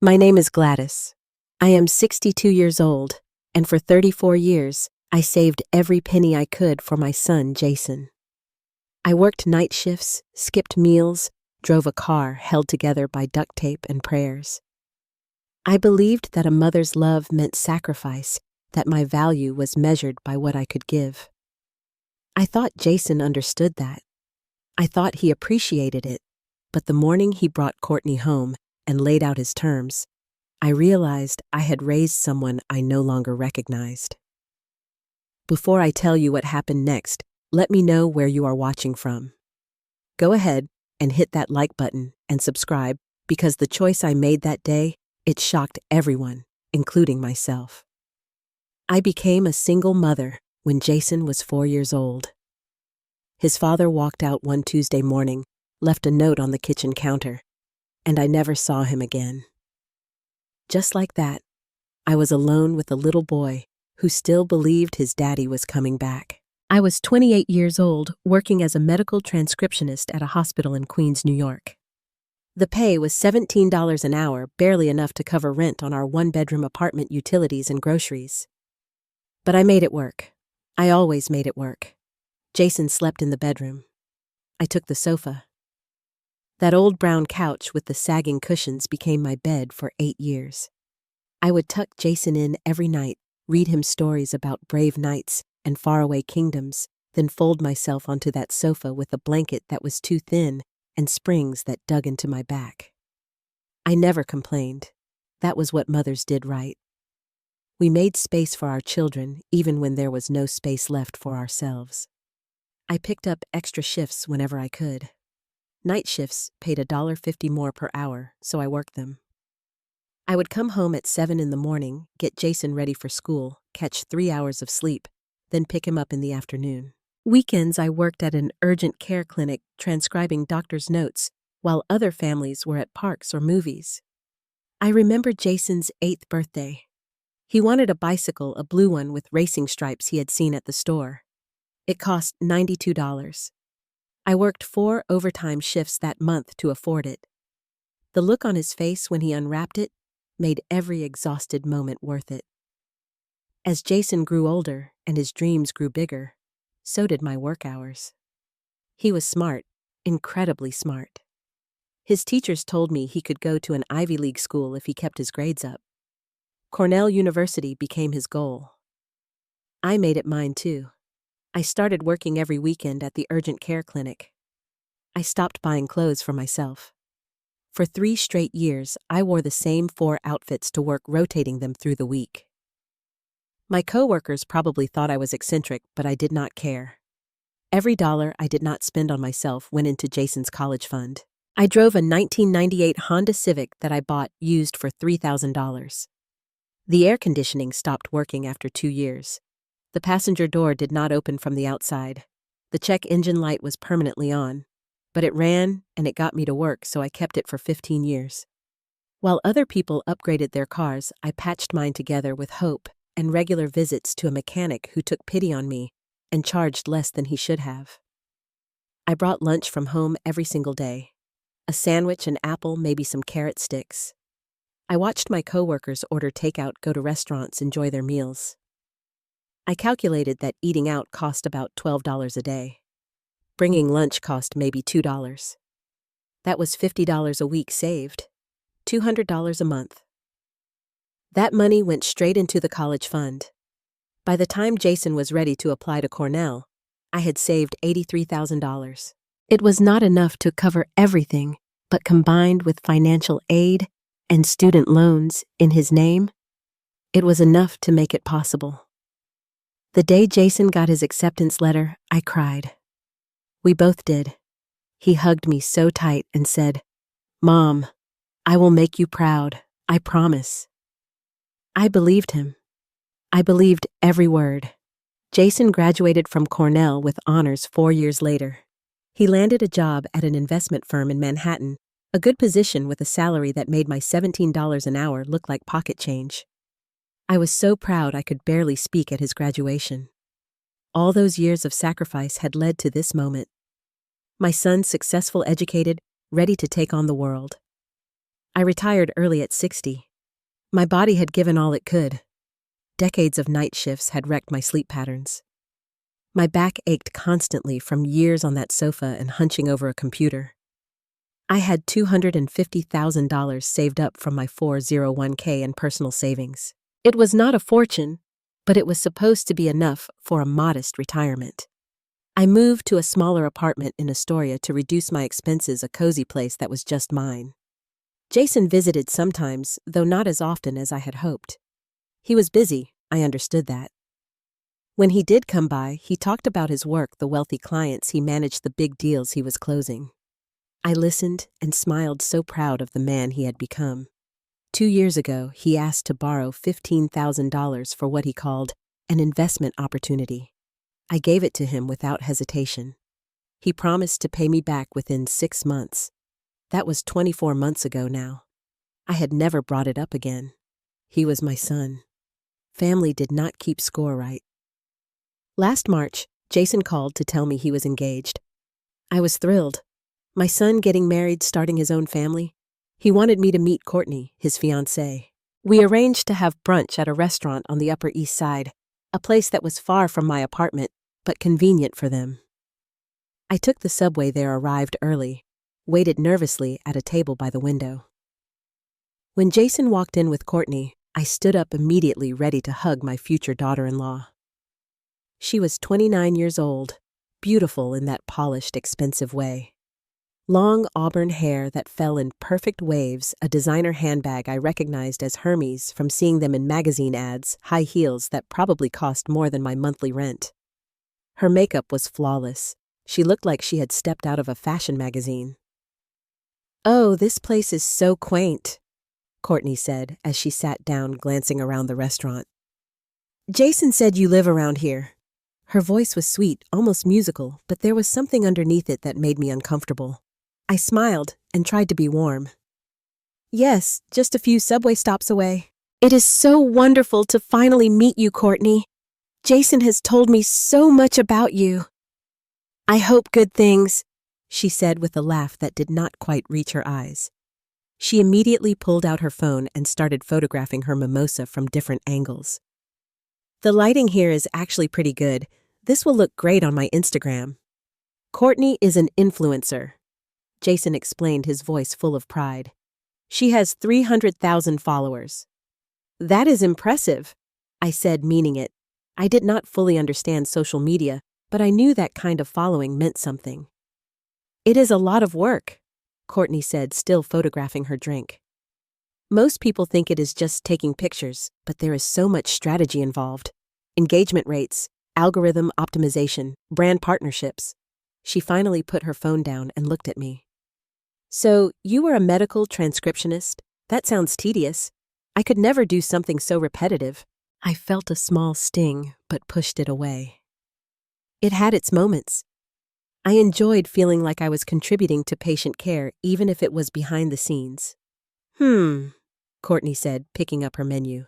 My name is Gladys. I am 62 years old, and for 34 years, I saved every penny I could for my son, Jason. I worked night shifts, skipped meals, drove a car held together by duct tape and prayers. I believed that a mother's love meant sacrifice, that my value was measured by what I could give. I thought Jason understood that. I thought he appreciated it, but the morning he brought Courtney home and laid out his terms, I realized I had raised someone I no longer recognized. Before I tell you what happened next, let me know where you are watching from. Go ahead and hit that like button and subscribe, because the choice I made that day, it shocked everyone, including myself. I became a single mother when Jason was 4 years old. His father walked out one Tuesday morning, left a note on the kitchen counter, and I never saw him again. Just like that, I was alone with a little boy who still believed his daddy was coming back. I was 28 years old, working as a medical transcriptionist at a hospital in Queens, New York. The pay was $17 an hour, barely enough to cover rent on our one-bedroom apartment, utilities, and groceries. But I made it work. I always made it work. Jason slept in the bedroom. I took the sofa. That old brown couch with the sagging cushions became my bed for 8 years. I would tuck Jason in every night, read him stories about brave knights and faraway kingdoms, then fold myself onto that sofa with a blanket that was too thin and springs that dug into my back. I never complained. That was what mothers did right. We made space for our children even when there was no space left for ourselves. I picked up extra shifts whenever I could. Night shifts paid $1.50 more per hour, so I worked them. I would come home at 7 in the morning, get Jason ready for school, catch 3 hours of sleep, then pick him up in the afternoon. Weekends I worked at an urgent care clinic transcribing doctors' notes, while other families were at parks or movies. I remember Jason's 8th birthday. He wanted a bicycle, a blue one with racing stripes he had seen at the store. It cost $92. I worked 4 overtime shifts that month to afford it. The look on his face when he unwrapped it made every exhausted moment worth it. As Jason grew older and his dreams grew bigger, so did my work hours. He was smart, incredibly smart. His teachers told me he could go to an Ivy League school if he kept his grades up. Cornell University became his goal. I made it mine too. I started working every weekend at the urgent care clinic. I stopped buying clothes for myself. For 3 straight years, I wore the same 4 outfits to work, rotating them through the week. My coworkers probably thought I was eccentric, but I did not care. Every dollar I did not spend on myself went into Jason's college fund. I drove a 1998 Honda Civic that I bought used for $3,000. The air conditioning stopped working after 2 years. The passenger door did not open from the outside. The check engine light was permanently on, but it ran and it got me to work, so I kept it for 15 years. While other people upgraded their cars, I patched mine together with hope and regular visits to a mechanic who took pity on me and charged less than he should have. I brought lunch from home every single day. A sandwich, an apple, maybe some carrot sticks. I watched my coworkers order takeout, go to restaurants, enjoy their meals. I calculated that eating out cost about $12 a day. Bringing lunch cost maybe $2. That was $50 a week saved, $200 a month. That money went straight into the college fund. By the time Jason was ready to apply to Cornell, I had saved $83,000. It was not enough to cover everything, but combined with financial aid and student loans in his name, it was enough to make it possible. The day Jason got his acceptance letter, I cried. We both did. He hugged me so tight and said, "Mom, I will make you proud, I promise." I believed him. I believed every word. Jason graduated from Cornell with honors 4 years later. He landed a job at an investment firm in Manhattan, a good position with a salary that made my $17 an hour look like pocket change. I was so proud I could barely speak at his graduation. All those years of sacrifice had led to this moment. My son successful, educated, ready to take on the world. I retired early at 60. My body had given all it could. Decades of night shifts had wrecked my sleep patterns. My back ached constantly from years on that sofa and hunching over a computer. I had $250,000 saved up from my 401k and personal savings. It was not a fortune, but it was supposed to be enough for a modest retirement. I moved to a smaller apartment in Astoria to reduce my expenses, a cozy place that was just mine. Jason visited sometimes, though not as often as I had hoped. He was busy, I understood that. When he did come by, he talked about his work, the wealthy clients he managed, the big deals he was closing. I listened and smiled, so proud of the man he had become. 2 years ago, he asked to borrow $15,000 for what he called an investment opportunity. I gave it to him without hesitation. He promised to pay me back within 6 months. That was 24 months ago now. I had never brought it up again. He was my son. Family did not keep score right. Last March, Jason called to tell me he was engaged. I was thrilled. My son getting married, starting his own family. He wanted me to meet Courtney, his fiancée. We arranged to have brunch at a restaurant on the Upper East Side, a place that was far from my apartment, but convenient for them. I took the subway there, arrived early, waited nervously at a table by the window. When Jason walked in with Courtney, I stood up immediately, ready to hug my future daughter-in-law. She was 29 years old, beautiful in that polished, expensive way. Long auburn hair that fell in perfect waves, a designer handbag I recognized as Hermes from seeing them in magazine ads, high heels that probably cost more than my monthly rent. Her makeup was flawless. She looked like she had stepped out of a fashion magazine. "Oh, this place is so quaint," Courtney said as she sat down, glancing around the restaurant. "Jason said you live around here." Her voice was sweet, almost musical, but there was something underneath it that made me uncomfortable. I smiled and tried to be warm. "Yes, just a few subway stops away." "It is so wonderful to finally meet you, Courtney. Jason has told me so much about you." "I hope good things," she said with a laugh that did not quite reach her eyes. She immediately pulled out her phone and started photographing her mimosa from different angles. "The lighting here is actually pretty good. This will look great on my Instagram." "Courtney is an influencer," Jason explained, his voice full of pride. "She has 300,000 followers." "That is impressive," I said, meaning it. I did not fully understand social media, but I knew that kind of following meant something. "It is a lot of work," Courtney said, still photographing her drink. "Most people think it is just taking pictures, but there is so much strategy involved. Engagement rates, algorithm optimization, brand partnerships." She finally put her phone down and looked at me. "So, you were a medical transcriptionist? That sounds tedious. I could never do something so repetitive." I felt a small sting, but pushed it away. It had its moments. I enjoyed feeling like I was contributing to patient care, even if it was behind the scenes. Courtney said, picking up her menu.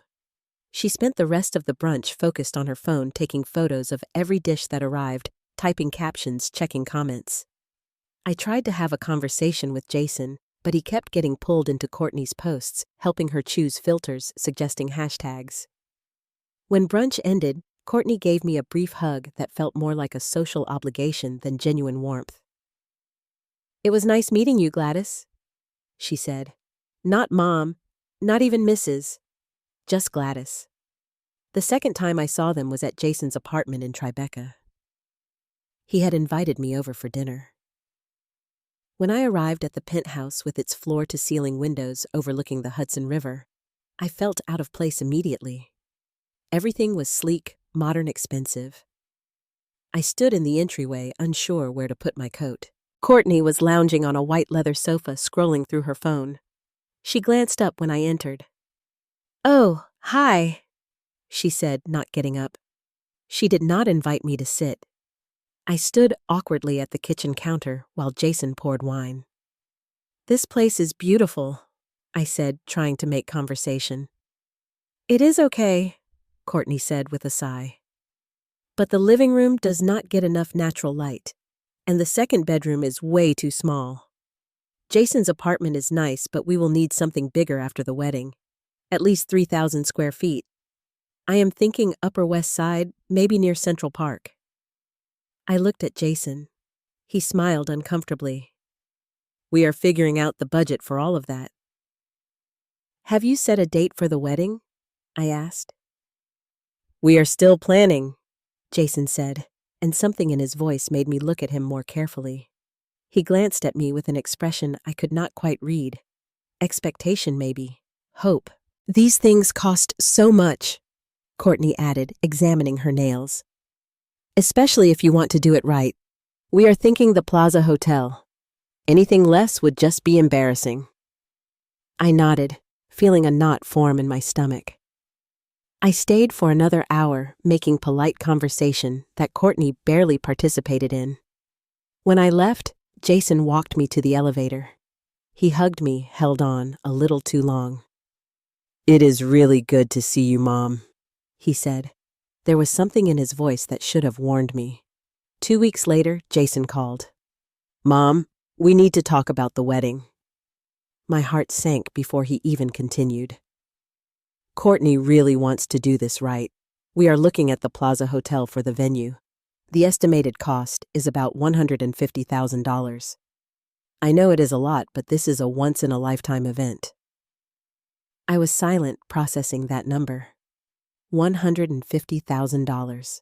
She spent the rest of the brunch focused on her phone, taking photos of every dish that arrived, typing captions, checking comments. I tried to have a conversation with Jason, but he kept getting pulled into Courtney's posts, helping her choose filters, suggesting hashtags. When brunch ended, Courtney gave me a brief hug that felt more like a social obligation than genuine warmth. "It was nice meeting you, Gladys," she said. "Not Mom, not even Mrs., just Gladys." The second time I saw them was at Jason's apartment in Tribeca. He had invited me over for dinner. When I arrived at the penthouse with its floor-to-ceiling windows overlooking the Hudson River, I felt out of place immediately. Everything was sleek, modern, expensive. I stood in the entryway, unsure where to put my coat. Courtney was lounging on a white leather sofa, scrolling through her phone. She glanced up when I entered. "Oh, hi," she said, not getting up. She did not invite me to sit. I stood awkwardly at the kitchen counter while Jason poured wine. "This place is beautiful," I said, trying to make conversation. "It is okay," Courtney said with a sigh. "But the living room does not get enough natural light, and the second bedroom is way too small." Jason's apartment is nice, but we will need something bigger after the wedding. At least 3,000 square feet. I am thinking Upper West Side, maybe near Central Park. I looked at Jason. He smiled uncomfortably. We are figuring out the budget for all of that. Have you set a date for the wedding? I asked. We are still planning, Jason said, and something in his voice made me look at him more carefully. He glanced at me with an expression I could not quite read. Expectation, maybe. Hope. These things cost so much, Courtney added, examining her nails. Especially if you want to do it right. We are thinking the Plaza Hotel. Anything less would just be embarrassing. I nodded, feeling a knot form in my stomach. I stayed for another hour, making polite conversation that Courtney barely participated in. When I left, Jason walked me to the elevator. He hugged me, held on, a little too long. It is really good to see you, Mom, he said. There was something in his voice that should have warned me. 2 weeks later, Jason called. Mom, we need to talk about the wedding. My heart sank before he even continued. Courtney really wants to do this right. We are looking at the Plaza Hotel for the venue. The estimated cost is about $150,000. I know it is a lot, but this is a once-in-a-lifetime event. I was silent, processing that number. $150,000.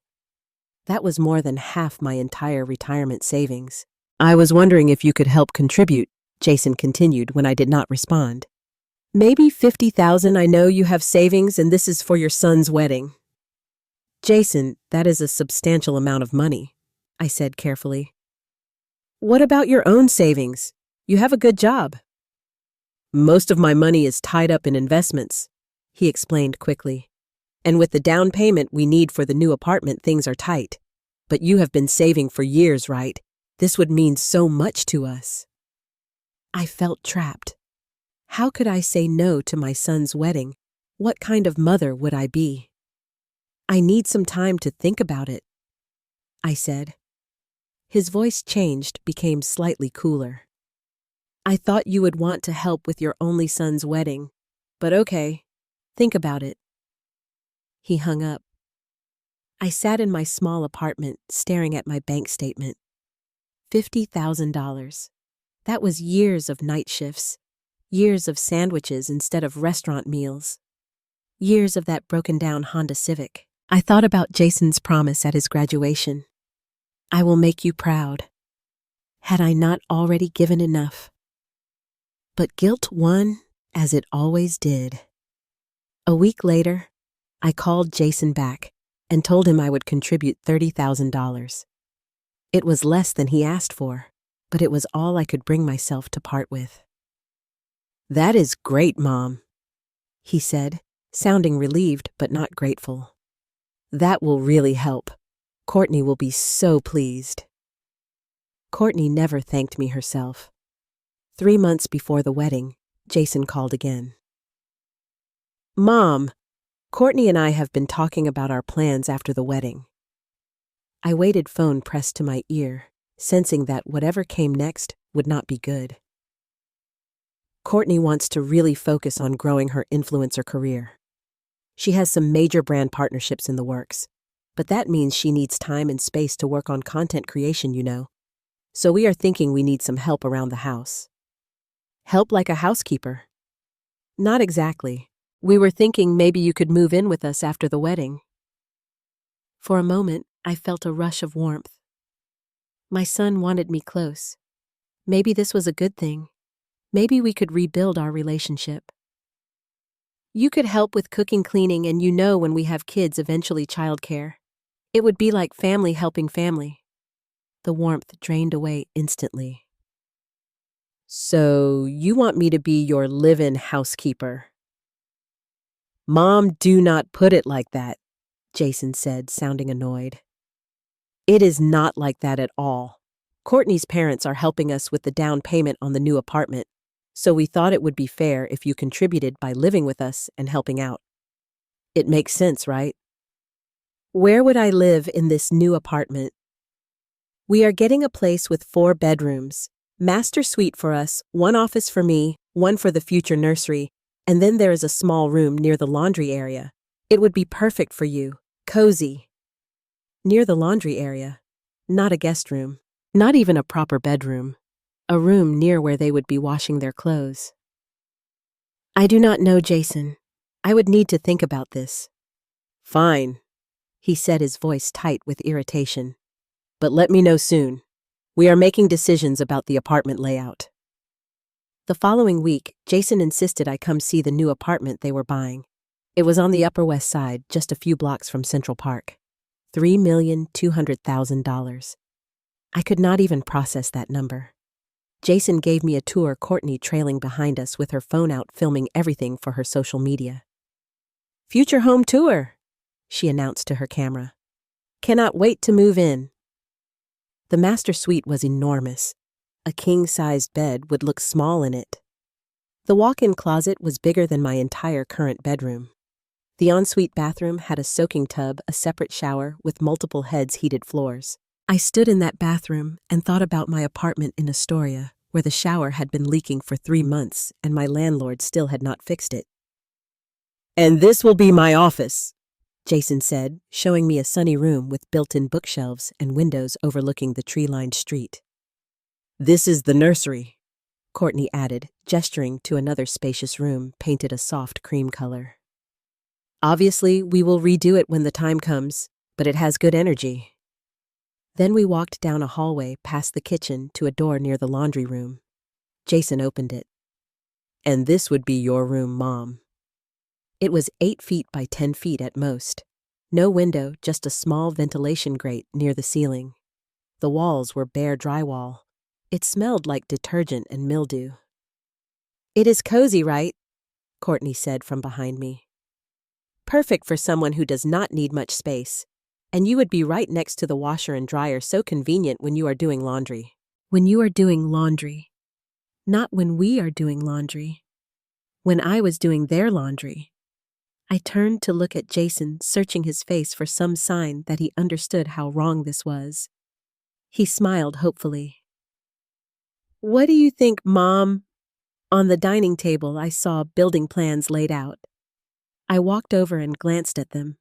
That was more than half my entire retirement savings. I was wondering if you could help contribute, Jason continued when I did not respond. Maybe $50,000. I know you have savings and this is for your son's wedding. Jason, that is a substantial amount of money, I said carefully. What about your own savings? You have a good job. Most of my money is tied up in investments, he explained quickly. And with the down payment we need for the new apartment, things are tight. But you have been saving for years, right? This would mean so much to us. I felt trapped. How could I say no to my son's wedding? What kind of mother would I be? I need some time to think about it, I said. His voice changed, became slightly cooler. I thought you would want to help with your only son's wedding, but okay, think about it. He hung up. I sat in my small apartment, staring at my bank statement. $50,000. That was years of night shifts. Years of sandwiches instead of restaurant meals. Years of that broken-down Honda Civic. I thought about Jason's promise at his graduation. I will make you proud. Had I not already given enough? But guilt won, as it always did. A week later, I called Jason back and told him I would contribute $30,000. It was less than he asked for, but it was all I could bring myself to part with. That is great, Mom, he said, sounding relieved but not grateful. That will really help. Courtney will be so pleased. Courtney never thanked me herself. 3 months before the wedding, Jason called again. Mom, Courtney and I have been talking about our plans after the wedding. I waited, phone pressed to my ear, sensing that whatever came next would not be good. Courtney wants to really focus on growing her influencer career. She has some major brand partnerships in the works, but that means she needs time and space to work on content creation, you know. So we are thinking we need some help around the house. Help like a housekeeper? Not exactly. We were thinking maybe you could move in with us after the wedding. For a moment, I felt a rush of warmth. My son wanted me close. Maybe this was a good thing. Maybe we could rebuild our relationship. You could help with cooking, cleaning, and you know when we have kids, eventually childcare. It would be like family helping family. The warmth drained away instantly. So you want me to be your live-in housekeeper? Mom, do not put it like that, Jason said, sounding annoyed. It is not like that at all. Courtney's parents are helping us with the down payment on the new apartment, so we thought it would be fair if you contributed by living with us and helping out. It makes sense, right? Where would I live in this new apartment? We are getting a place with 4 bedrooms, Master suite for us, one office for me, one for the future nursery, and then there is a small room near the laundry area. It would be perfect for you. Cozy. Near the laundry area. Not a guest room. Not even a proper bedroom. A room near where they would be washing their clothes. I do not know, Jason. I would need to think about this. Fine, he said, his voice tight with irritation. But let me know soon. We are making decisions about the apartment layout. The following week, Jason insisted I come see the new apartment they were buying. It was on the Upper West Side, just a few blocks from Central Park. $3,200,000. I could not even process that number. Jason gave me a tour, Courtney trailing behind us with her phone out filming everything for her social media. Future home tour, she announced to her camera. Cannot wait to move in. The master suite was enormous. A king-sized bed would look small in it. The walk-in closet was bigger than my entire current bedroom. The ensuite bathroom had a soaking tub, a separate shower with multiple heads, heated floors. I stood in that bathroom and thought about my apartment in Astoria, where the shower had been leaking for 3 months and my landlord still had not fixed it. And this will be my office, Jason said, showing me a sunny room with built-in bookshelves and windows overlooking the tree-lined street. This is the nursery, Courtney added, gesturing to another spacious room painted a soft cream color. Obviously, we will redo it when the time comes, but it has good energy. Then we walked down a hallway past the kitchen to a door near the laundry room. Jason opened it. And this would be your room, Mom. It was 8 feet by 10 feet at most. No window, just a small ventilation grate near the ceiling. The walls were bare drywall. It smelled like detergent and mildew. It is cozy, right? Courtney said from behind me. Perfect for someone who does not need much space. And you would be right next to the washer and dryer, so convenient when you are doing laundry. When you are doing laundry. Not when we are doing laundry. When I was doing their laundry. I turned to look at Jason, searching his face for some sign that he understood how wrong this was. He smiled hopefully. What do you think, Mom? On the dining table, I saw building plans laid out. I walked over and glanced at them.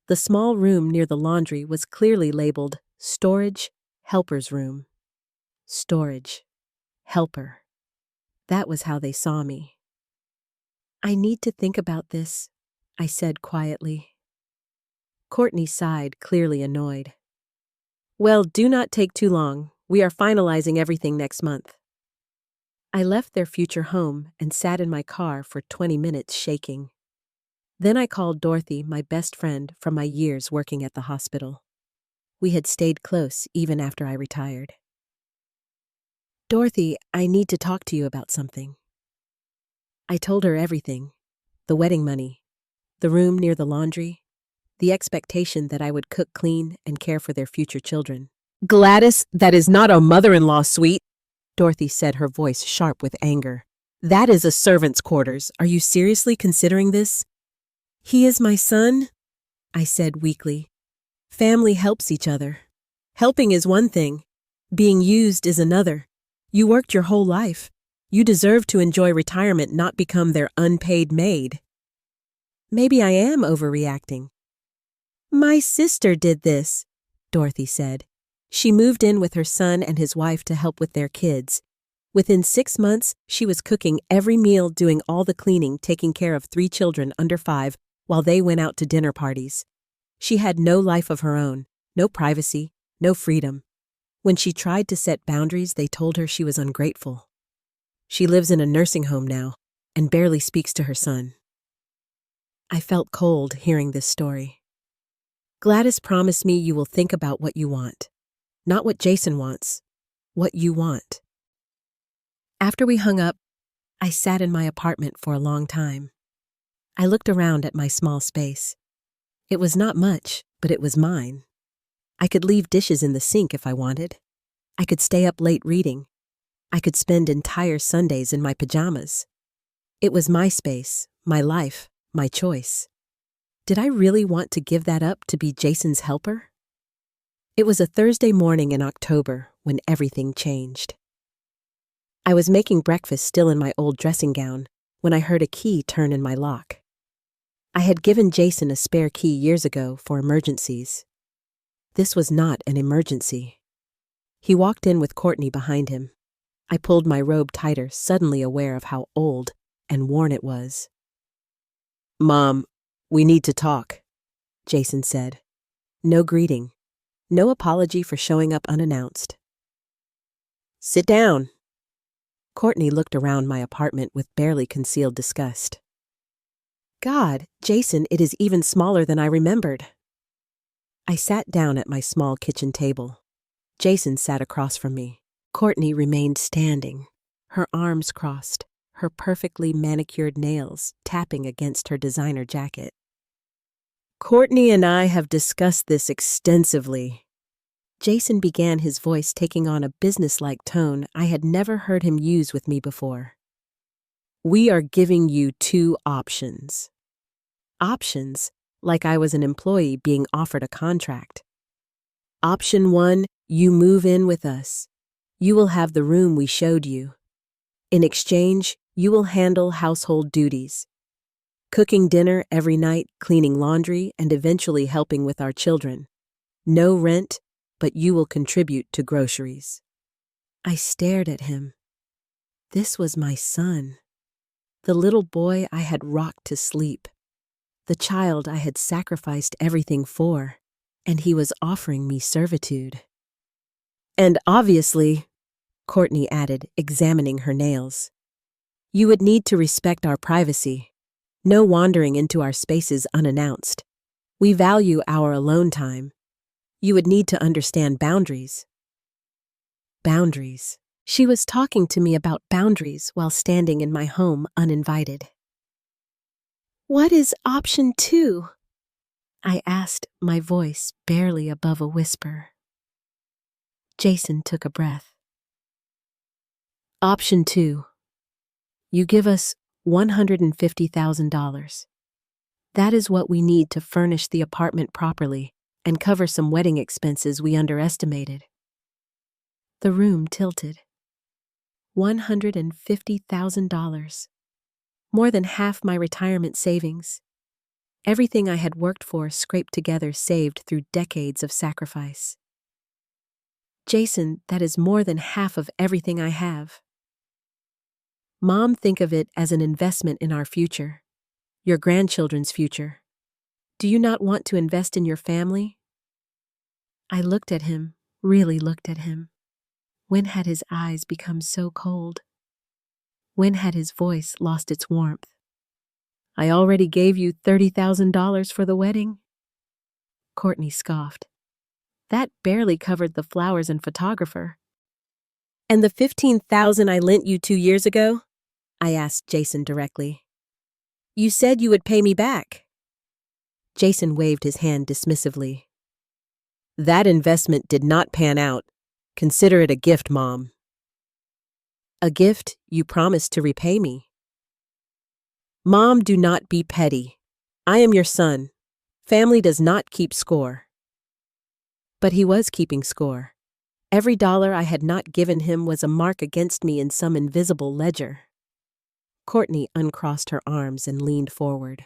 The small room near the laundry was clearly labeled Storage, Helper's Room. Storage. Helper. That was how they saw me. I need to think about this, I said quietly. Courtney sighed, clearly annoyed. Well, do not take too long. We are finalizing everything next month. I left their future home and sat in my car for 20 minutes shaking. Then I called Dorothy, my best friend from my years working at the hospital. We had stayed close even after I retired. Dorothy, I need to talk to you about something. I told her everything. The wedding money, the room near the laundry, the expectation that I would cook clean and care for their future children. Gladys, that is not a mother-in-law suite, Dorothy said, her voice sharp with anger. That is a servant's quarters. Are you seriously considering this? He is my son, I said weakly. Family helps each other. Helping is one thing. Being used is another. You worked your whole life. You deserve to enjoy retirement, not become their unpaid maid. Maybe I am overreacting. My sister did this, Dorothy said. She moved in with her son and his wife to help with their kids. Within 6 months, she was cooking every meal, doing all the cleaning, taking care of 3 children under 5, while they went out to dinner parties. She had no life of her own, no privacy, no freedom. When she tried to set boundaries, they told her she was ungrateful. She lives in a nursing home now and barely speaks to her son. I felt cold hearing this story. Gladys promised me you will think about what you want. Not what Jason wants, what you want. After we hung up, I sat in my apartment for a long time. I looked around at my small space. It was not much, but it was mine. I could leave dishes in the sink if I wanted. I could stay up late reading. I could spend entire Sundays in my pajamas. It was my space, my life, my choice. Did I really want to give that up to be Jason's helper? It was a Thursday morning in October when everything changed. I was making breakfast still in my old dressing gown when I heard a key turn in my lock. I had given Jason a spare key years ago for emergencies. This was not an emergency. He walked in with Courtney behind him. I pulled my robe tighter, suddenly aware of how old and worn it was. "Mom, we need to talk," Jason said. No greeting, no apology for showing up unannounced. "Sit down." Courtney looked around my apartment with barely concealed disgust. "God, Jason, it is even smaller than I remembered." I sat down at my small kitchen table. Jason sat across from me. Courtney remained standing, her arms crossed, her perfectly manicured nails tapping against her designer jacket. "Courtney and I have discussed this extensively." Jason began, his voice taking on a businesslike tone I had never heard him use with me before. "We are giving you 2 options. Options, like I was an employee being offered a contract. Option 1, you move in with us. You will have the room we showed you. In exchange, you will handle household duties. Cooking dinner every night, cleaning laundry, and eventually helping with our children. No rent, but you will contribute to groceries." I stared at him. This was my son. The little boy I had rocked to sleep. The child I had sacrificed everything for, and he was offering me servitude. "And obviously," Courtney added, examining her nails, "you would need to respect our privacy. No wandering into our spaces unannounced. We value our alone time. You would need to understand boundaries." Boundaries. She was talking to me about boundaries while standing in my home uninvited. "What is option 2? I asked, my voice barely above a whisper. Jason took a breath. "Option 2. You give us $150,000. That is what we need to furnish the apartment properly and cover some wedding expenses we underestimated." The room tilted. $150,000. More than half my retirement savings. Everything I had worked for scraped together, saved through decades of sacrifice. "Jason, that is more than half of everything I have." "Mom, think of it as an investment in our future, your grandchildren's future. Do you not want to invest in your family?" I looked at him, really looked at him. When had his eyes become so cold? When had his voice lost its warmth? "I already gave you $30,000 for the wedding." Courtney scoffed. "That barely covered the flowers and photographer." "And the $15,000 I lent you 2 years ago?" I asked Jason directly. "You said you would pay me back." Jason waved his hand dismissively. "That investment did not pan out. Consider it a gift, Mom." "A gift you promised to repay me." "Mom, do not be petty. I am your son. Family does not keep score." But he was keeping score. Every dollar I had not given him was a mark against me in some invisible ledger. Courtney uncrossed her arms and leaned forward.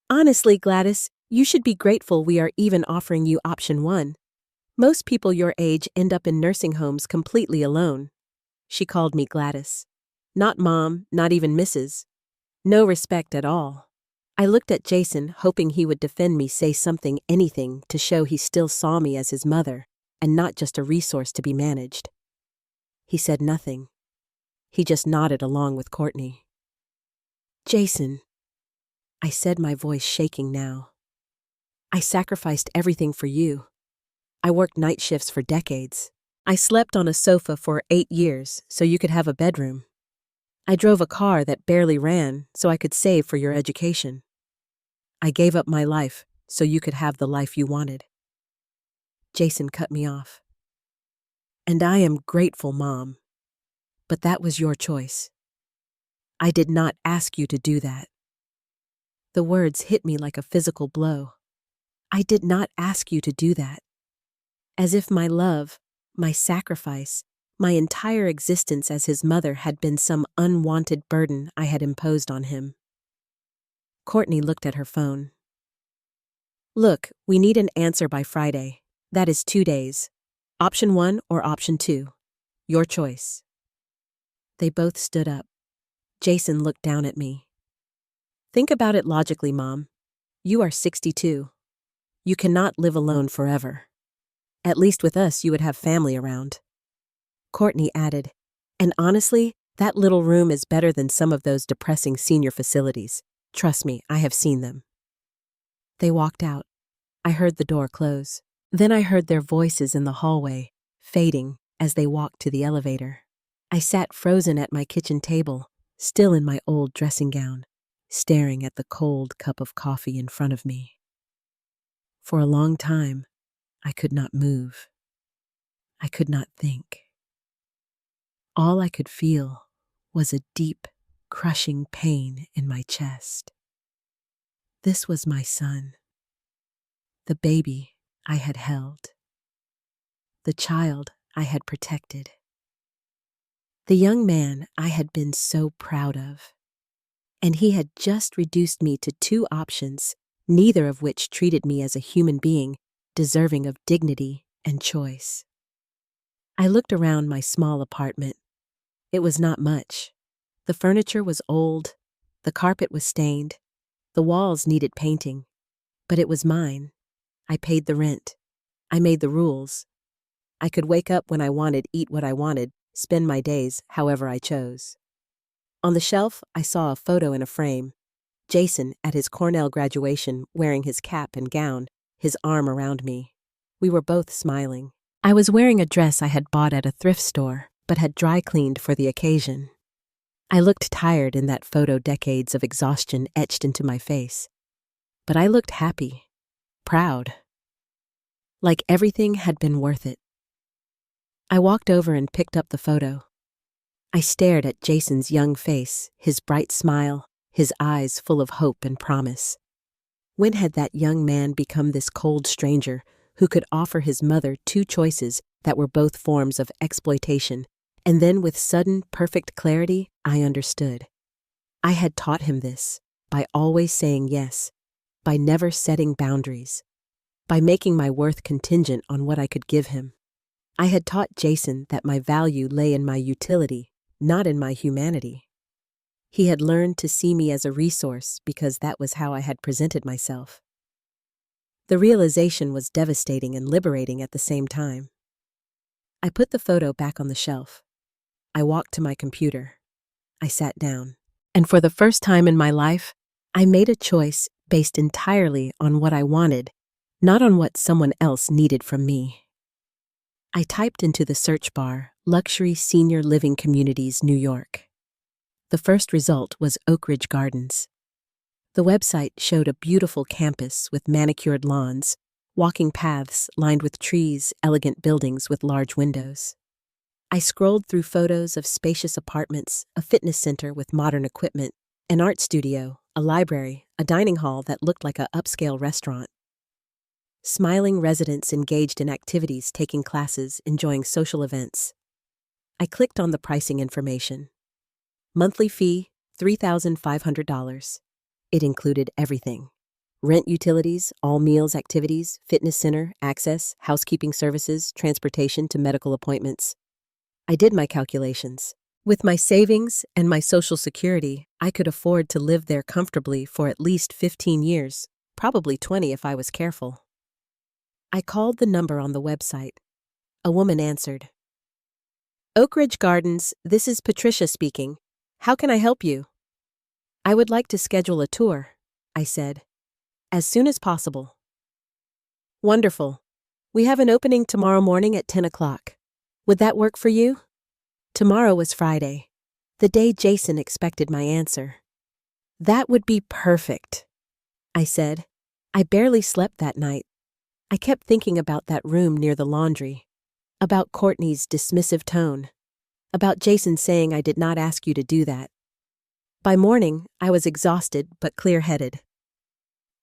"Honestly, Gladys, you should be grateful we are even offering you option 1. Most people your age end up in nursing homes completely alone." She called me Gladys. Not Mom, not even Mrs. No respect at all. I looked at Jason, hoping he would defend me, say something, anything, to show he still saw me as his mother, and not just a resource to be managed. He said nothing. He just nodded along with Courtney. "Jason," I said, my voice shaking now. "I sacrificed everything for you. I worked night shifts for decades. I slept on a sofa for 8 years so you could have a bedroom. I drove a car that barely ran so I could save for your education. I gave up my life so you could have the life you wanted." Jason cut me off. "And I am grateful, Mom. But that was your choice. I did not ask you to do that." The words hit me like a physical blow. I did not ask you to do that. As if my love, my sacrifice, My entire existence as his mother had been some unwanted burden I had imposed on him. Courtney looked at her phone. Look, we need an answer by Friday. That is 2 days. Option 1 or option 2. Your choice. They both stood up. Jason looked down at me. Think about it logically, Mom. You are 62. You cannot live alone forever. At least with us, you would have family around. Courtney added, and honestly, that little room is better than some of those depressing senior facilities. Trust me, I have seen them. They walked out. I heard the door close. Then I heard their voices in the hallway, fading as they walked to the elevator. I sat frozen at my kitchen table, still in my old dressing gown, staring at the cold cup of coffee in front of me. For a long time, I could not move. I could not think. All I could feel was a deep, crushing pain in my chest. This was my son, the baby I had held, the child I had protected, the young man I had been so proud of. And he had just reduced me to 2 options, neither of which treated me as a human being deserving of dignity and choice. I looked around my small apartment. It was not much. The furniture was old, the carpet was stained, the walls needed painting, but it was mine. I paid the rent. I made the rules. I could wake up when I wanted, eat what I wanted, spend my days however I chose. On the shelf, I saw a photo in a frame. Jason at his Cornell graduation, wearing his cap and gown, his arm around me. We were both smiling. I was wearing a dress I had bought at a thrift store, but had dry cleaned for the occasion. I looked tired in that photo, decades of exhaustion etched into my face. But I looked happy, proud. Like everything had been worth it. I walked over and picked up the photo. I stared at Jason's young face, his bright smile, his eyes full of hope and promise. When had that young man become this cold stranger who could offer his mother 2 choices that were both forms of exploitation? And then with sudden, perfect clarity, I understood. I had taught him this by always saying yes, by never setting boundaries, by making my worth contingent on what I could give him. I had taught Jason that my value lay in my utility, not in my humanity. He had learned to see me as a resource because that was how I had presented myself. The realization was devastating and liberating at the same time. I put the photo back on the shelf. I walked to my computer. I sat down. And for the first time in my life, I made a choice based entirely on what I wanted, not on what someone else needed from me. I typed into the search bar, Luxury Senior Living Communities, New York. The first result was Oak Ridge Gardens. The website showed a beautiful campus with manicured lawns, walking paths lined with trees, elegant buildings with large windows. I scrolled through photos of spacious apartments, a fitness center with modern equipment, an art studio, a library, a dining hall that looked like an upscale restaurant. Smiling residents engaged in activities, taking classes, enjoying social events. I clicked on the pricing information. Monthly fee, $3,500. It included everything. Rent, utilities, all meals, activities, fitness center, access, housekeeping services, transportation to medical appointments. I did my calculations. With my savings and my Social Security, I could afford to live there comfortably for at least 15 years, probably 20 if I was careful. I called the number on the website. A woman answered. Oak Ridge Gardens, this is Patricia speaking. How can I help you? I would like to schedule a tour, I said. As soon as possible. Wonderful. We have an opening tomorrow morning at 10 o'clock. Would that work for you? Tomorrow was Friday, the day Jason expected my answer. That would be perfect, I said. I barely slept that night. I kept thinking about that room near the laundry, about Courtney's dismissive tone, about Jason saying I did not ask you to do that. By morning, I was exhausted but clear-headed.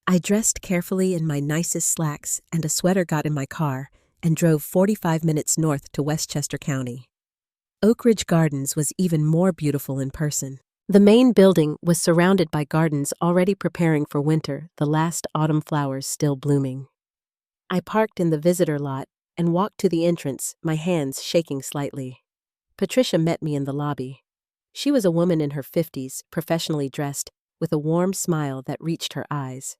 I dressed carefully in my nicest slacks and a sweater, got in my car, and drove 45 minutes north to Westchester County. Oak Ridge Gardens was even more beautiful in person. The main building was surrounded by gardens already preparing for winter, the last autumn flowers still blooming. I parked in the visitor lot and walked to the entrance, my hands shaking slightly. Patricia met me in the lobby. She was a woman in her 50s, professionally dressed, with a warm smile that reached her eyes.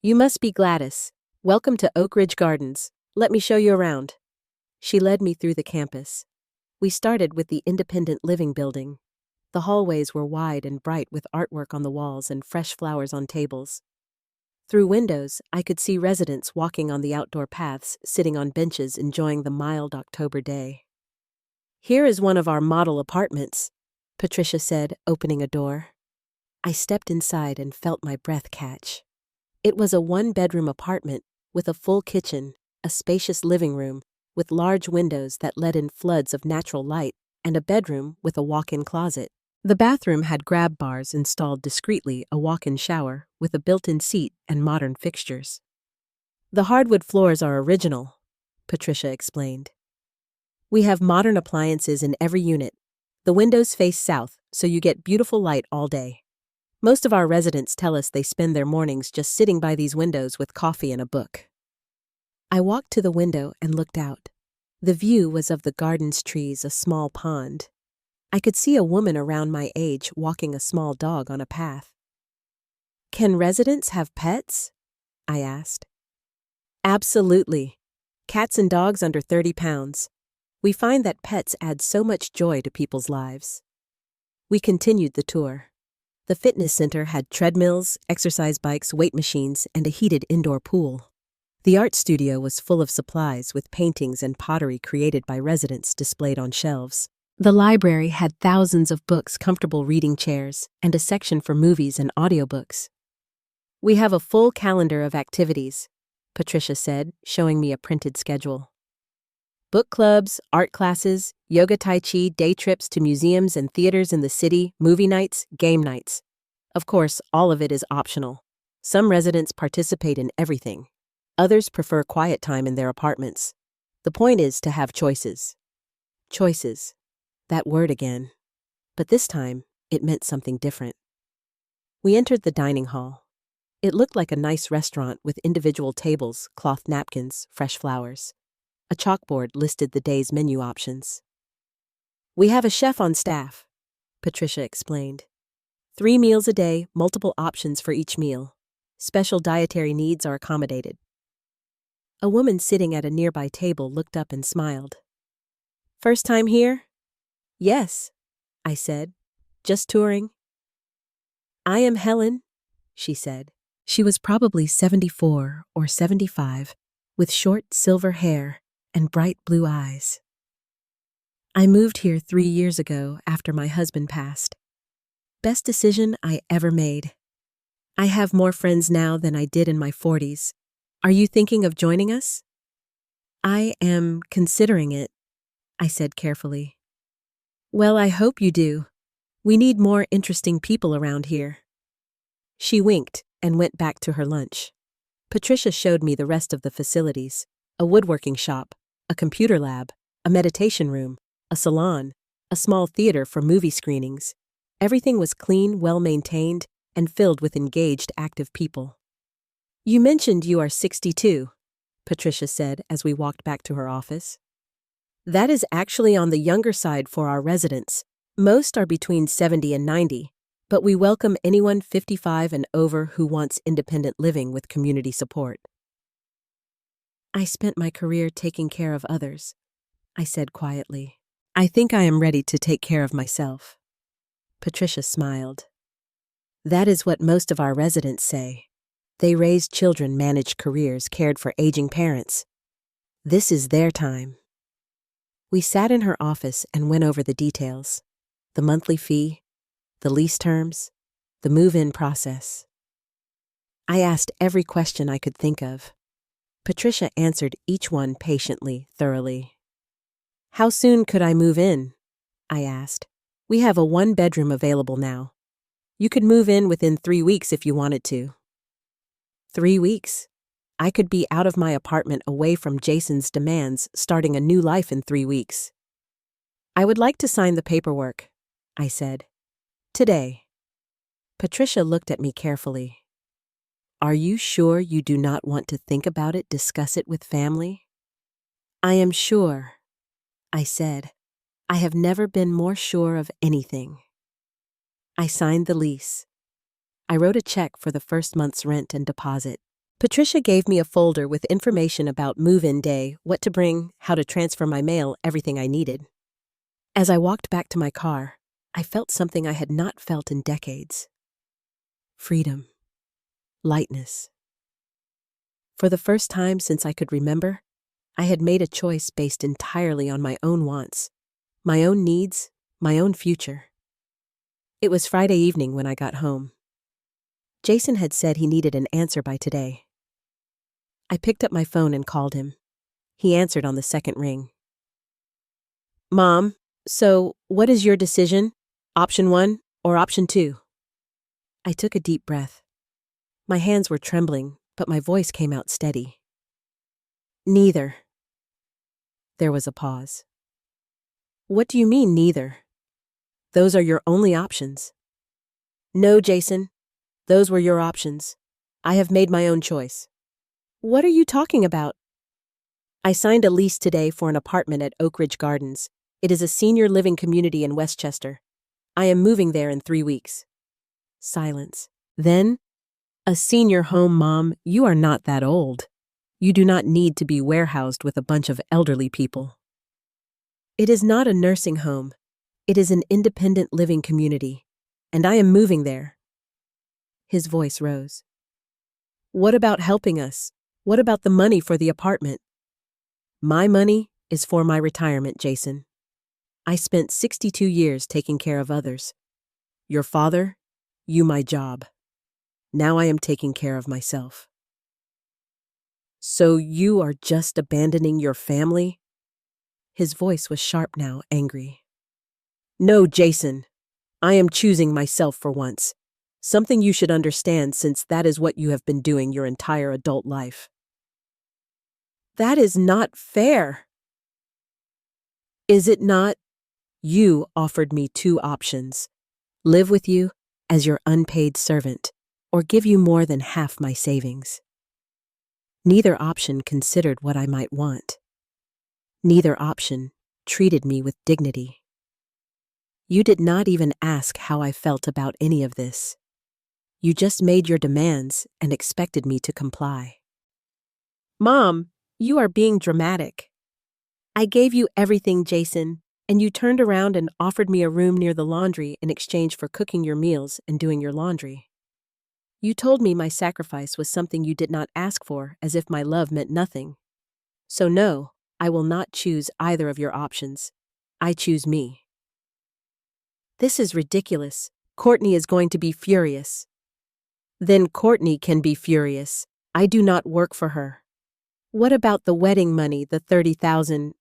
"You must be Gladys. Welcome to Oak Ridge Gardens. Let me show you around." She led me through the campus. We started with the independent living building. The hallways were wide and bright with artwork on the walls and fresh flowers on tables. Through windows, I could see residents walking on the outdoor paths, sitting on benches enjoying the mild October day. "Here is one of our model apartments," Patricia said, opening a door. I stepped inside and felt my breath catch. It was a one-bedroom apartment with a full kitchen, a spacious living room with large windows that let in floods of natural light, and a bedroom with a walk-in closet. The bathroom had grab bars installed discreetly, a walk-in shower with a built-in seat and modern fixtures. "The hardwood floors are original," Patricia explained. "We have modern appliances in every unit. The windows face south, so you get beautiful light all day. Most of our residents tell us they spend their mornings just sitting by these windows with coffee and a book." I walked to the window and looked out. The view was of the garden's trees, a small pond. I could see a woman around my age walking a small dog on a path. "Can residents have pets?" I asked. "Absolutely. Cats and dogs under 30 pounds. We find that pets add so much joy to people's lives." We continued the tour. The fitness center had treadmills, exercise bikes, weight machines, and a heated indoor pool. The art studio was full of supplies with paintings and pottery created by residents displayed on shelves. The library had thousands of books, comfortable reading chairs, and a section for movies and audiobooks. "We have a full calendar of activities," Patricia said, showing me a printed schedule. "Book clubs, art classes, yoga tai chi, day trips to museums and theaters in the city, movie nights, game nights. Of course, all of it is optional. Some residents participate in everything. Others prefer quiet time in their apartments. The point is to have choices." Choices. That word again. But this time, it meant something different. We entered the dining hall. It looked like a nice restaurant with individual tables, cloth napkins, fresh flowers. A chalkboard listed the day's menu options. "We have a chef on staff," Patricia explained. 3 meals a day, multiple options for each meal. Special dietary needs are accommodated. A woman sitting at a nearby table looked up and smiled. "First time here?" "Yes," I said. "Just touring." "I am Helen," she said. She was probably 74 or 75, with short silver hair and bright blue eyes. "I moved here 3 years ago after my husband passed. Best decision I ever made. I have more friends now than I did in my 40s. Are you thinking of joining us?" "I am considering it," I said carefully. "Well, I hope you do. We need more interesting people around here." She winked and went back to her lunch. Patricia showed me the rest of the facilities: a woodworking shop, a computer lab, a meditation room, a salon, a small theater for movie screenings. Everything was clean, well-maintained, and filled with engaged, active people. "You mentioned you are 62, Patricia said as we walked back to her office. "That is actually on the younger side for our residents. Most are between 70 and 90, but we welcome anyone 55 and over who wants independent living with community support." "I spent my career taking care of others," I said quietly. "I think I am ready to take care of myself." Patricia smiled. "That is what most of our residents say. They raised children, managed careers, cared for aging parents. This is their time." We sat in her office and went over the details: the monthly fee, the lease terms, the move-in process. I asked every question I could think of. Patricia answered each one patiently, thoroughly. "How soon could I move in?" I asked. "We have a 1-bedroom available now. You could move in within 3 weeks if you wanted to." 3 weeks? I could be out of my apartment away from Jason's demands, starting a new life in 3 weeks. I would like to sign the paperwork, I said. Today. Patricia looked at me carefully. Are you sure you do not want to think about it, discuss it with family? I am sure, I said. I have never been more sure of anything. I signed the lease. I wrote a check for the first month's rent and deposit. Patricia gave me a folder with information about move-in day, what to bring, how to transfer my mail, everything I needed. As I walked back to my car, I felt something I had not felt in decades. Freedom. Lightness. For the first time since I could remember, I had made a choice based entirely on my own wants, my own needs, my own future. It was Friday evening when I got home. Jason had said he needed an answer by today. I picked up my phone and called him. He answered on the second ring. Mom, so what is your decision? Option 1 or option 2? I took a deep breath. My hands were trembling, but my voice came out steady. Neither. There was a pause. What do you mean, neither? Those are your only options. No, Jason. Those were your options. I have made my own choice. What are you talking about? I signed a lease today for an apartment at Oak Ridge Gardens. It is a senior living community in Westchester. I am moving there in 3 weeks. Silence. Then, a senior home, Mom, you are not that old. You do not need to be warehoused with a bunch of elderly people. It is not a nursing home. It is an independent living community, and I am moving there. His voice rose. What about helping us? What about the money for the apartment? My money is for my retirement, Jason. I spent 62 years taking care of others. Your father, you my job. Now I am taking care of myself. So you are just abandoning your family? His voice was sharp now, angry. No, Jason. I am choosing myself for once. Something you should understand since that is what you have been doing your entire adult life. That is not fair. Is it not? You offered me 2 options. Live with you as your unpaid servant, or give you more than half my savings. Neither option considered what I might want. Neither option treated me with dignity. You did not even ask how I felt about any of this. You just made your demands and expected me to comply. Mom, you are being dramatic. I gave you everything, Jason, and you turned around and offered me a room near the laundry in exchange for cooking your meals and doing your laundry. You told me my sacrifice was something you did not ask for, as if my love meant nothing. So no, I will not choose either of your options. I choose me. This is ridiculous. Courtney is going to be furious. Then Courtney can be furious. I do not work for her. What about the wedding money, the $30,000?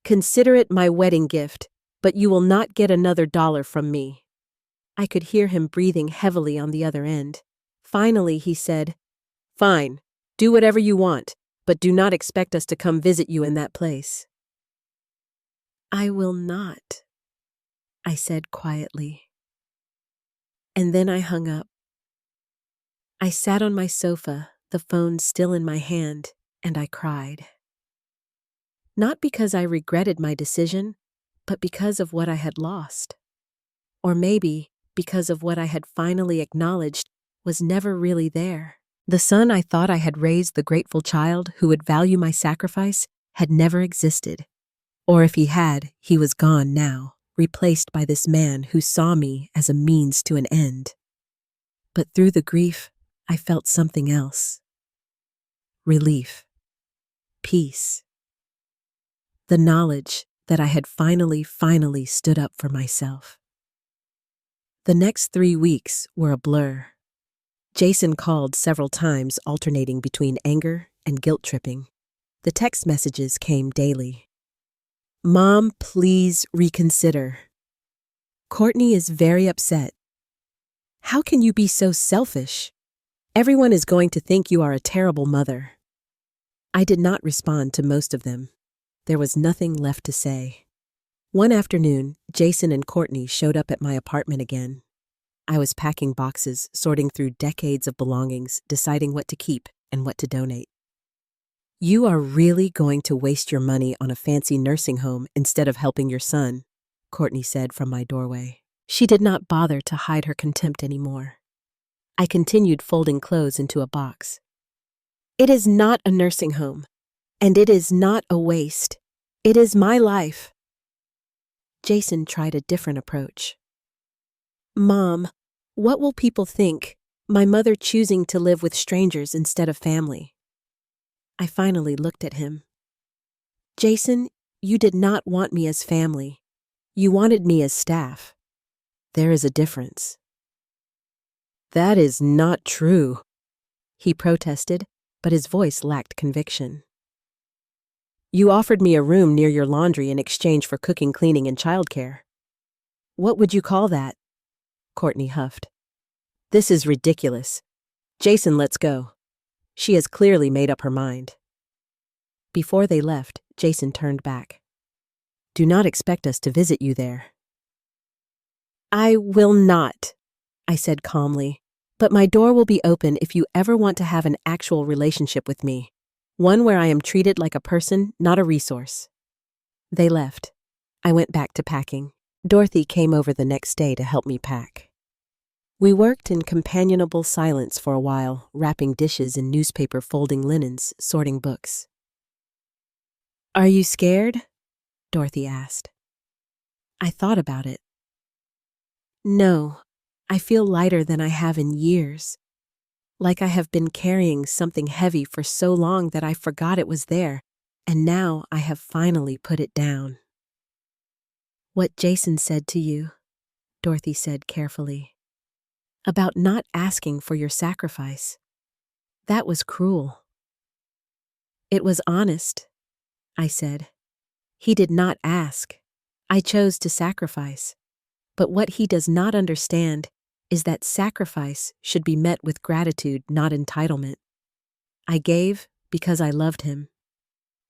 Consider it my wedding gift, but you will not get another dollar from me. I could hear him breathing heavily on the other end. Finally, he said, Fine, do whatever you want, but do not expect us to come visit you in that place. I will not, I said quietly. And then I hung up. I sat on my sofa, the phone still in my hand, and I cried. Not because I regretted my decision, but because of what I had lost. Or maybe because of what I had finally acknowledged was never really there. The son I thought I had raised, the grateful child who would value my sacrifice, had never existed. Or if he had, he was gone now, replaced by this man who saw me as a means to an end. But through the grief, I felt something else. Relief. Peace. The knowledge that I had finally stood up for myself. The next 3 weeks were a blur. Jason called several times, alternating between anger and guilt-tripping. The text messages came daily. Mom, please reconsider. Courtney is very upset. How can you be so selfish? Everyone is going to think you are a terrible mother. I did not respond to most of them. There was nothing left to say. One afternoon, Jason and Courtney showed up at my apartment again. I was packing boxes, sorting through decades of belongings, deciding what to keep and what to donate. "You are really going to waste your money on a fancy nursing home instead of helping your son," Courtney said from my doorway. She did not bother to hide her contempt anymore. I continued folding clothes into a box. "It is not a nursing home, and it is not a waste. It is my life." Jason tried a different approach. "Mom, what will people think? My mother choosing to live with strangers instead of family." I finally looked at him. "Jason, you did not want me as family. You wanted me as staff. There is a difference." "That is not true," he protested, but his voice lacked conviction. "You offered me a room near your laundry in exchange for cooking, cleaning, and childcare." "What would you call that?" Courtney huffed. "This is ridiculous. Jason, let's go. She has clearly made up her mind." Before they left, Jason turned back. "Do not expect us to visit you there." "I will not," I said calmly, "but my door will be open if you ever want to have an actual relationship with me, one where I am treated like a person, not a resource." They left. I went back to packing. Dorothy came over the next day to help me pack. We worked in companionable silence for a while, wrapping dishes in newspaper, folding linens, sorting books. "Are you scared?" Dorothy asked. I thought about it. "No, I feel lighter than I have in years. Like I have been carrying something heavy for so long that I forgot it was there, and now I have finally put it down." "What Jason said to you," Dorothy said carefully, "about not asking for your sacrifice. That was cruel." "It was honest," I said. "He did not ask. I chose to sacrifice. But what he does not understand is that sacrifice should be met with gratitude, not entitlement. I gave because I loved him.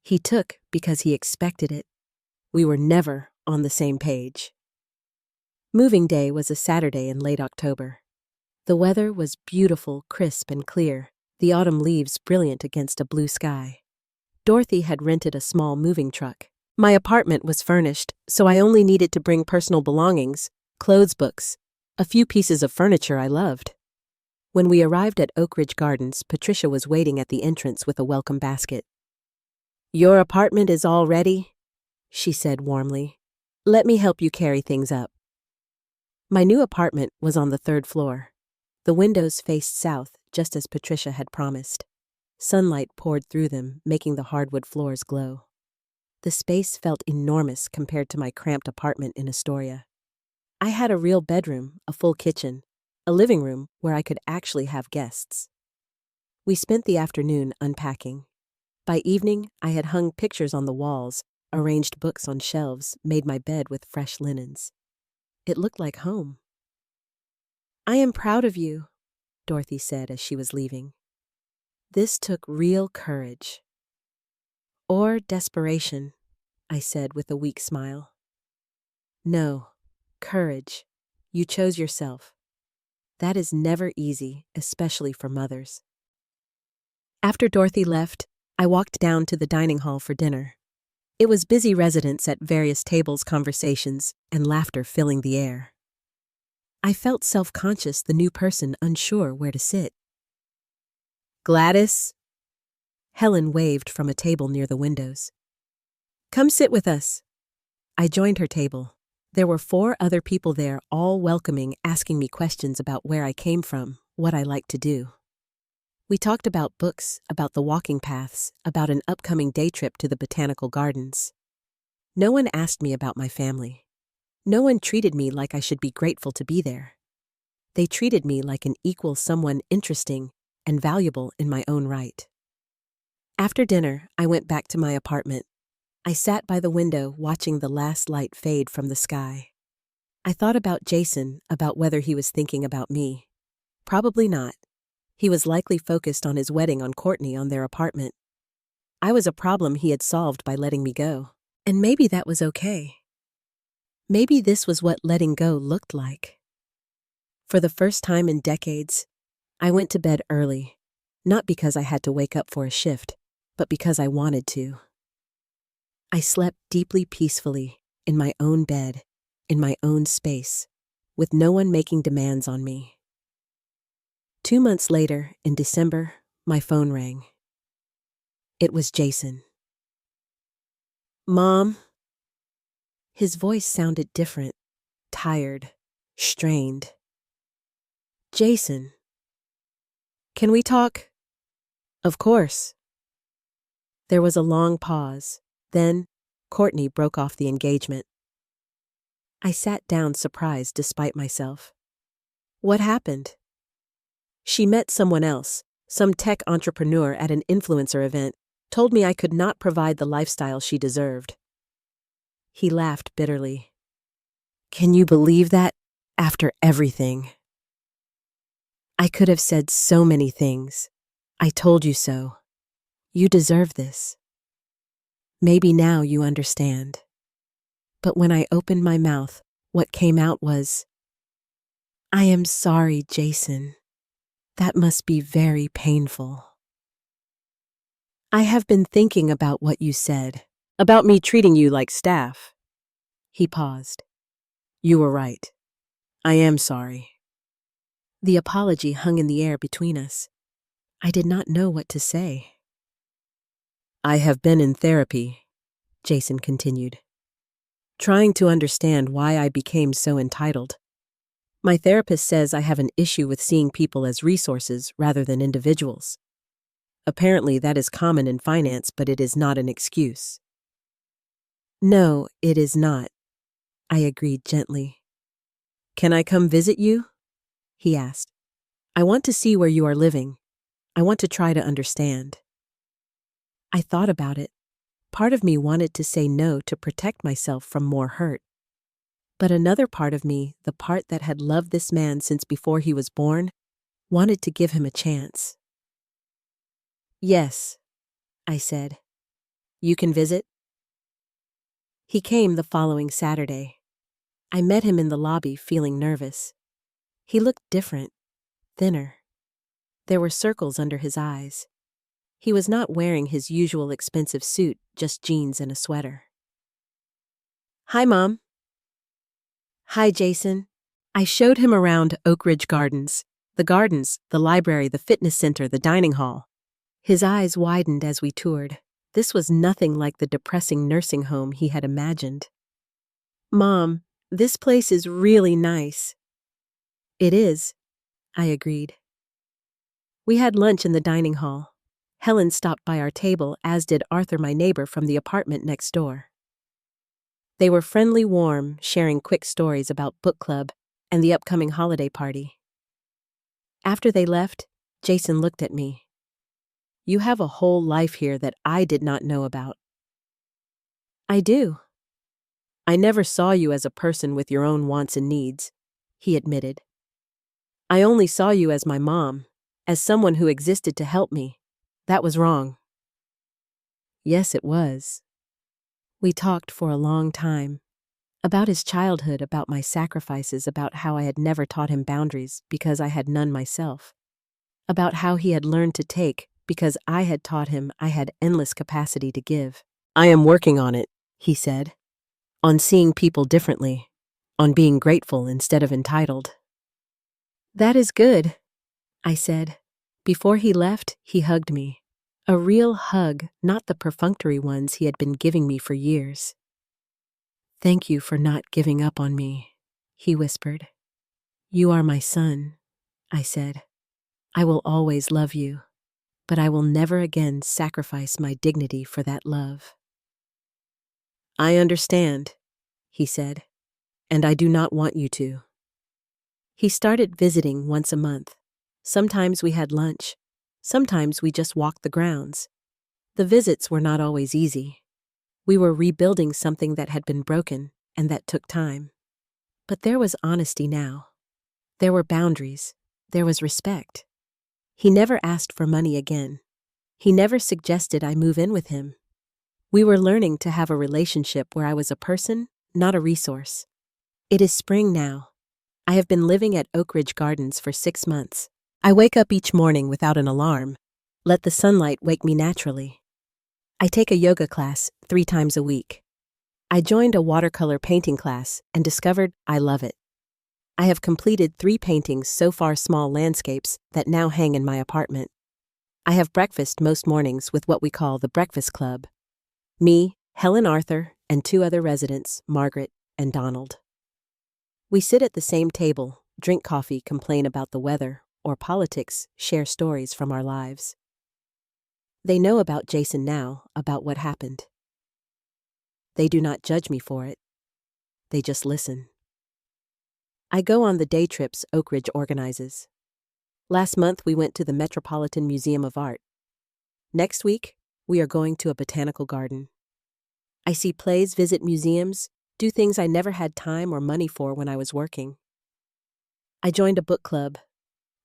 He took because he expected it. We were never on the same page." Moving day was a Saturday in late October. The weather was beautiful, crisp, and clear, the autumn leaves brilliant against a blue sky. Dorothy had rented a small moving truck. My apartment was furnished, so I only needed to bring personal belongings, clothes, books, a few pieces of furniture I loved. When we arrived at Oak Ridge Gardens, Patricia was waiting at the entrance with a welcome basket. "Your apartment is all ready," she said warmly. "Let me help you carry things up." My new apartment was on the 3rd floor. The windows faced south, just as Patricia had promised. Sunlight poured through them, making the hardwood floors glow. The space felt enormous compared to my cramped apartment in Astoria. I had a real bedroom, a full kitchen, a living room where I could actually have guests. We spent the afternoon unpacking. By evening, I had hung pictures on the walls, arranged books on shelves, made my bed with fresh linens. It looked like home. "I am proud of you," Dorothy said as she was leaving. "This took real courage." "Or desperation," I said with a weak smile. "No, courage. You chose yourself. That is never easy, especially for mothers." After Dorothy left, I walked down to the dining hall for dinner. It was busy residents at various tables, conversations, and laughter filling the air. I felt self-conscious, the new person unsure where to sit. "Gladys?" Helen waved from a table near the windows. "Come sit with us." I joined her table. There were 4 other people there, all welcoming, asking me questions about where I came from, what I liked to do. We talked about books, about the walking paths, about an upcoming day trip to the botanical gardens. No one asked me about my family. No one treated me like I should be grateful to be there. They treated me like an equal, someone interesting and valuable in my own right. After dinner, I went back to my apartment. I sat by the window watching the last light fade from the sky. I thought about Jason, about whether he was thinking about me. Probably not. He was likely focused on his wedding, on Courtney, on their apartment. I was a problem he had solved by letting me go. And maybe that was okay. Maybe this was what letting go looked like. For the first time in decades, I went to bed early, not because I had to wake up for a shift, but because I wanted to. I slept deeply peacefully, in my own bed, in my own space, with no one making demands on me. 2 months later, in December, my phone rang. It was Jason. "Mom?" His voice sounded different, tired, strained. "Jason, can we talk?" "Of course." There was a long pause. Then, Courtney broke off the engagement. I sat down surprised despite myself. "What happened?" "She met someone else, some tech entrepreneur at an influencer event, told me I could not provide the lifestyle she deserved." He laughed bitterly. "Can you believe that? After everything." I could have said so many things. "I told you so. You deserve this. Maybe now you understand." But when I opened my mouth, what came out was, "I am sorry, Jason. That must be very painful." "I have been thinking about what you said, about me treating you like staff." He paused. "You were right. I am sorry." The apology hung in the air between us. I did not know what to say. "I have been in therapy," Jason continued, "trying to understand why I became so entitled. My therapist says I have an issue with seeing people as resources rather than individuals. Apparently that is common in finance, but it is not an excuse." "No, it is not," I agreed gently. "Can I come visit you?" he asked. "I want to see where you are living. I want to try to understand." I thought about it. Part of me wanted to say no to protect myself from more hurt. But another part of me, the part that had loved this man since before he was born, wanted to give him a chance. "Yes," I said. "You can visit?" He came the following Saturday. I met him in the lobby feeling nervous. He looked different, thinner. There were circles under his eyes. He was not wearing his usual expensive suit, just jeans and a sweater. "Hi, Mom." "Hi, Jason." I showed him around Oak Ridge Gardens, the library, the fitness center, the dining hall. His eyes widened as we toured. This was nothing like the depressing nursing home he had imagined. "Mom, this place is really nice." "It is," I agreed. We had lunch in the dining hall. Helen stopped by our table, as did Arthur, my neighbor from the apartment next door. They were friendly, warm, sharing quick stories about book club and the upcoming holiday party. After they left, Jason looked at me. "You have a whole life here that I did not know about." "I do." "I never saw you as a person with your own wants and needs," he admitted. "I only saw you as my mom, as someone who existed to help me. That was wrong." Yes, it was. We talked for a long time. About his childhood, about my sacrifices, about how I had never taught him boundaries because I had none myself. About how he had learned to take because I had taught him I had endless capacity to give. "I am working on it," he said. "On seeing people differently. On being grateful instead of entitled." "That is good," I said. Before he left, he hugged me. A real hug, not the perfunctory ones he had been giving me for years. "Thank you for not giving up on me," he whispered. "You are my son," I said. "I will always love you, but I will never again sacrifice my dignity for that love." "I understand," he said, "and I do not want you to." He started visiting once a month. Sometimes we had lunch. Sometimes we just walked the grounds. The visits were not always easy. We were rebuilding something that had been broken, and that took time. But there was honesty now. There were boundaries. There was respect. He never asked for money again. He never suggested I move in with him. We were learning to have a relationship where I was a person, not a resource. It is spring now. I have been living at Oak Ridge Gardens for 6 months. I wake up each morning without an alarm. Let the sunlight wake me naturally. I take a yoga class 3 times a week. I joined a watercolor painting class and discovered I love it. I have completed 3 paintings, so far small landscapes, that now hang in my apartment. I have breakfast most mornings with what we call the Breakfast Club. Me, Helen Arthur, and 2 other residents, Margaret and Donald. We sit at the same table, drink coffee, complain about the weather or politics, share stories from our lives. They know about Jason now, about what happened. They do not judge me for it. They just listen. I go on the day trips Oak Ridge organizes. Last month we went to the Metropolitan Museum of Art. Next week, we are going to a botanical garden. I see plays, visit museums, do things I never had time or money for when I was working. I joined a book club.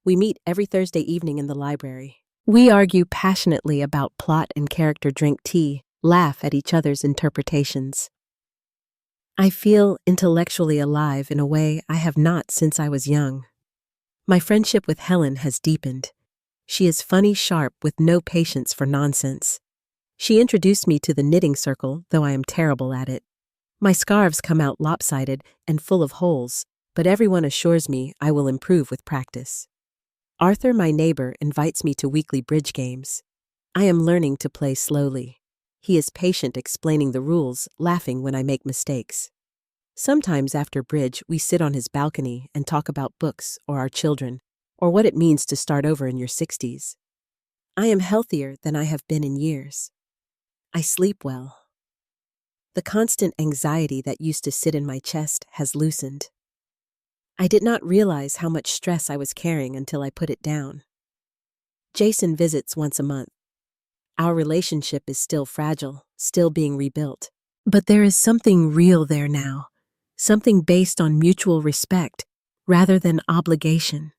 We meet every Thursday evening in the library. We argue passionately about plot and character, drink tea, laugh at each other's interpretations. I feel intellectually alive in a way I have not since I was young. My friendship with Helen has deepened. She is funny, sharp, with no patience for nonsense. She introduced me to the knitting circle, though I am terrible at it. My scarves come out lopsided and full of holes, but everyone assures me I will improve with practice. Arthur, my neighbor, invites me to weekly bridge games. I am learning to play slowly. He is patient, explaining the rules, laughing when I make mistakes. Sometimes after bridge, we sit on his balcony and talk about books or our children, or what it means to start over in your 60s. I am healthier than I have been in years. I sleep well. The constant anxiety that used to sit in my chest has loosened. I did not realize how much stress I was carrying until I put it down. Jason visits once a month. Our relationship is still fragile, still being rebuilt. But there is something real there now, something based on mutual respect rather than obligation.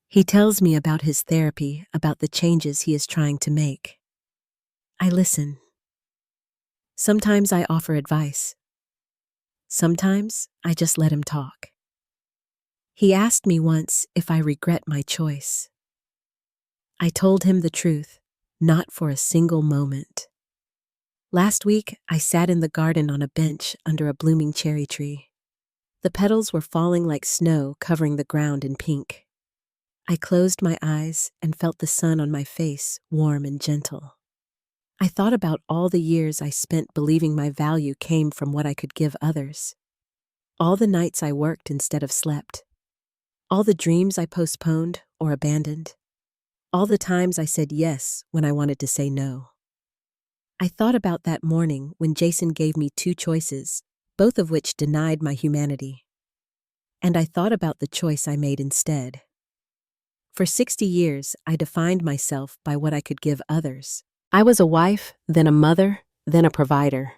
He tells me about his therapy, about the changes he is trying to make. I listen. Sometimes I offer advice. Sometimes I just let him talk. He asked me once if I regret my choice. I told him the truth, not for a single moment. Last week, I sat in the garden on a bench under a blooming cherry tree. The petals were falling like snow, covering the ground in pink. I closed my eyes and felt the sun on my face, warm and gentle. I thought about all the years I spent believing my value came from what I could give others. All the nights I worked instead of slept. All the dreams I postponed or abandoned. All the times I said yes when I wanted to say no. I thought about that morning when Jason gave me 2 choices, both of which denied my humanity. And I thought about the choice I made instead. For 60 years, I defined myself by what I could give others. I was a wife, then a mother, then a provider.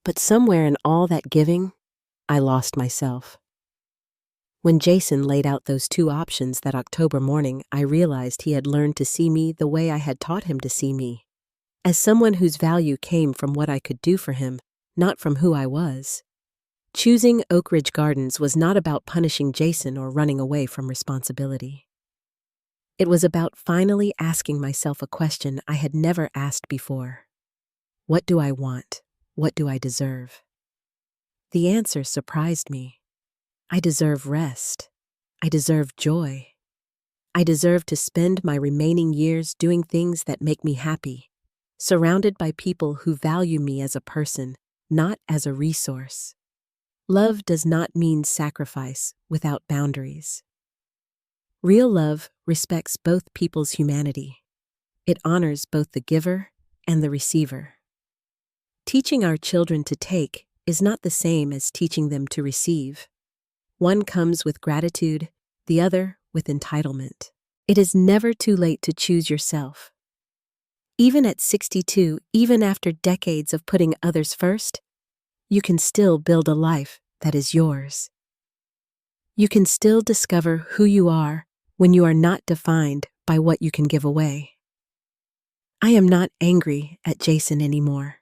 But somewhere in all that giving, I lost myself. When Jason laid out those 2 options that October morning, I realized he had learned to see me the way I had taught him to see me, as someone whose value came from what I could do for him, not from who I was. Choosing Oak Ridge Gardens was not about punishing Jason or running away from responsibility. It was about finally asking myself a question I had never asked before. What do I want? What do I deserve? The answer surprised me. I deserve rest. I deserve joy. I deserve to spend my remaining years doing things that make me happy, surrounded by people who value me as a person, not as a resource. Love does not mean sacrifice without boundaries. Real love respects both people's humanity. It honors both the giver and the receiver. Teaching our children to take is not the same as teaching them to receive. One comes with gratitude, the other with entitlement. It is never too late to choose yourself. Even at 62, even after decades of putting others first, you can still build a life that is yours. You can still discover who you are when you are not defined by what you can give away. I am not angry at Jason anymore.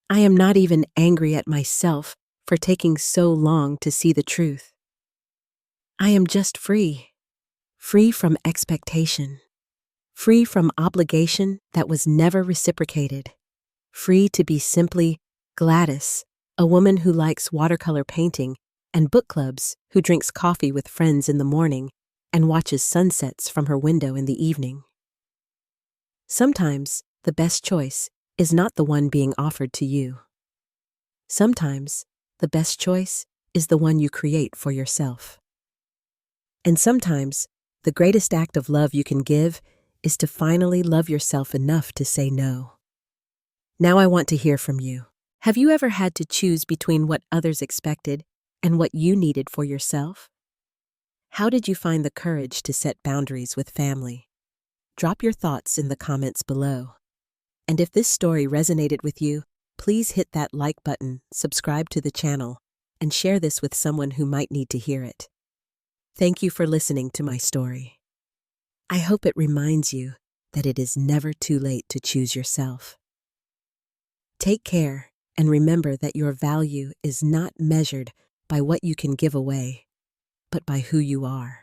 I am not even angry at myself for taking so long to see the truth. I am just free. Free from expectation. Free from obligation that was never reciprocated. Free to be simply Gladys, a woman who likes watercolor painting and book clubs, who drinks coffee with friends in the morning and watches sunsets from her window in the evening. Sometimes the best choice is not the one being offered to you. Sometimes the best choice is the one you create for yourself. And sometimes the greatest act of love you can give is to finally love yourself enough to say no. Now I want to hear from you. Have you ever had to choose between what others expected and what you needed for yourself? How did you find the courage to set boundaries with family? Drop your thoughts in the comments below. And if this story resonated with you, please hit that like button, subscribe to the channel, and share this with someone who might need to hear it. Thank you for listening to my story. I hope it reminds you that it is never too late to choose yourself. Take care and remember that your value is not measured by what you can give away, but by who you are.